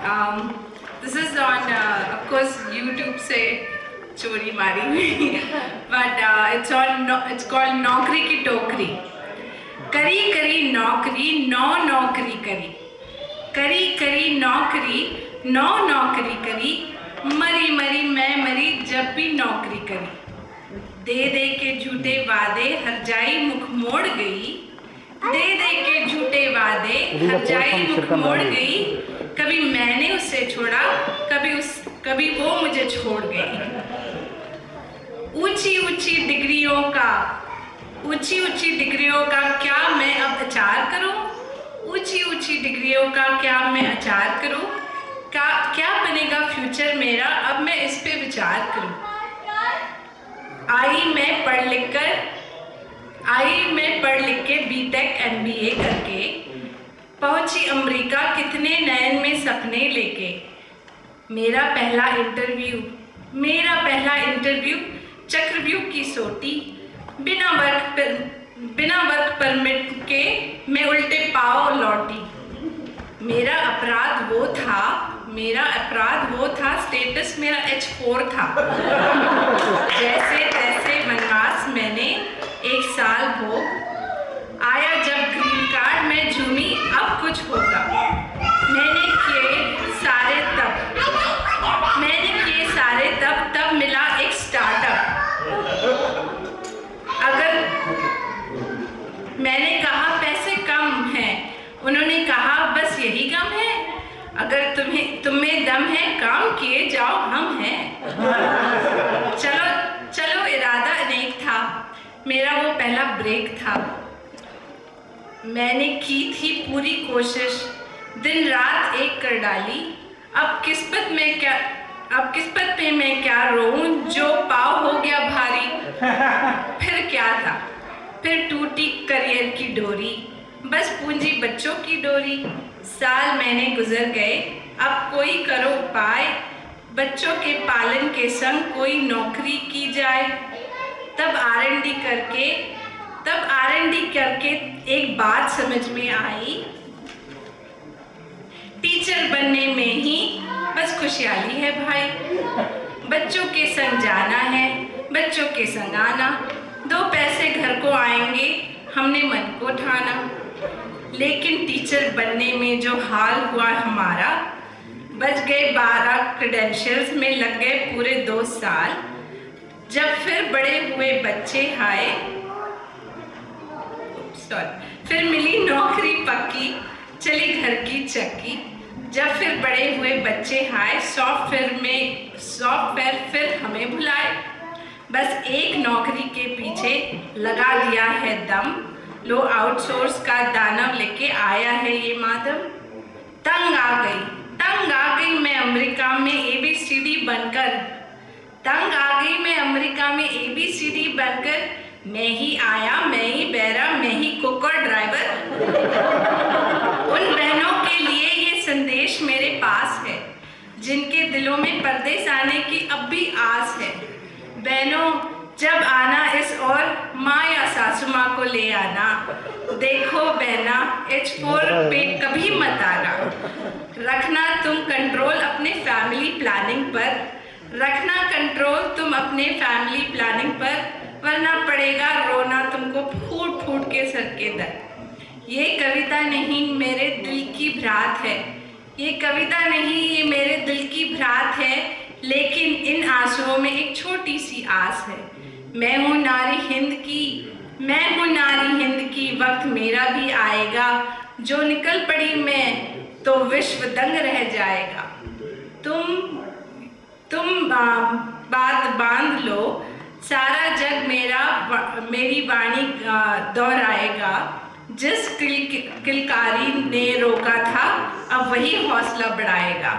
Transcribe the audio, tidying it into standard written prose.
This is on, of course, YouTube से चोरी मारी हुई, but it's called नौकरी की टोकरी। करी करी नौकरी नौ नौकरी करी, करी करी नौकरी नौ नौकरी करी, मरी मरी मैं मरी जब भी नौकरी करी। दे दे के झूठे वादे हर जाई मुख मोड़ गई, दे दे के झूठे वादे हर जाई मुख मोड़ गई। कभी मैंने उसे छोड़ा, कभी वो मुझे छोड़ गई। ऊंची ऊंची डिग्रियों का क्या मैं अब अचार करूं? ऊंची ऊंची डिग्रियों का क्या मैं अचार करूं? क्या बनेगा फ्यूचर मेरा, अब मैं इस पे विचार करूं। आई मैं पढ़ लिख के बीटेक MBA करके पहुंची अमेरिका, कितने नयन में सपने लेके। मेरा पहला इंटरव्यू चक्रव्यूह की सोटी, बिना वर्क परमिट के मैं उल्टे पाँव लौटी। मेरा अपराध वो था स्टेटस मेरा H4 था। जैसे तैसे वनवास मैंने 1 साल भोग, आया जब ग्रीन कार्ड में झूमी अब कुछ होगा। मैंने किए सारे तब मिला एक स्टार्टअप। अगर मैंने कहा पैसे कम हैं, उन्होंने कहा बस यही कम है। अगर तुम्हें दम है काम किए जाओ, हम हैं। चलो इरादा अनेक था, मेरा वो पहला ब्रेक था। मैंने की थी पूरी कोशिश, दिन रात एक कर डाली। अब किस्मत पे मैं क्या रोऊं, जो पाँव हो गया भारी। फिर क्या था, फिर टूटी करियर की डोरी, बस पूंजी बच्चों की डोरी। साल महीने गुजर गए, अब कोई करो उपाय, बच्चों के पालन के संग कोई नौकरी की जाए। तब R&D करके एक बात समझ में आई, टीचर बनने में ही बस खुशहाली है भाई। बच्चों के संग जाना है, बच्चों के संग आना, 2 पैसे घर को आएंगे, हमने मन को ठाना। लेकिन टीचर बनने में जो हाल हुआ हमारा, बच गए 12 क्रेडेंशियल्स में लग गए पूरे 2 साल। जब फिर बड़े हुए बच्चे आए, फिर मिली नौकरी पक्की, चली घर की चक्की। जब फिर बड़े हुए बच्चे आए, सॉफ्टवेयर फिर हमें भुलाए। बस एक नौकरी के पीछे लगा दिया है दम, लो आउटसोर्स का दानव लेके आया है ये माधव। तंग आ गई मैं अमेरिका में ABCD बनकर। मैं ही आया, मैं ही बैरा, मैं ही कुक और ड्राइवर। उन बहनों के लिए ये संदेश मेरे पास है, जिनके दिलों में परदेस आने की अब भी आस है। बहनों जब आना इस और, माँ या सासू माँ को ले आना। देखो बहना H4 पे कभी मत आना। रखना तुम कंट्रोल अपने फैमिली प्लानिंग पर, वरना पड़ेगा रोना तुमको फूट फूट के सर के दर। ये कविता नहीं मेरे दिल की भ्रात है, लेकिन इन आंसुओं में एक छोटी सी आस है। मैं हूँ नारी हिंद की, वक्त मेरा भी आएगा। जो निकल पड़ी मैं तो विश्व दंग रह जाएगा। तुम बात बांध लो, सारा जग मेरी वाणी दोहराएगा। जिस किलकारी ने रोका था, अब वही हौसला बढ़ाएगा।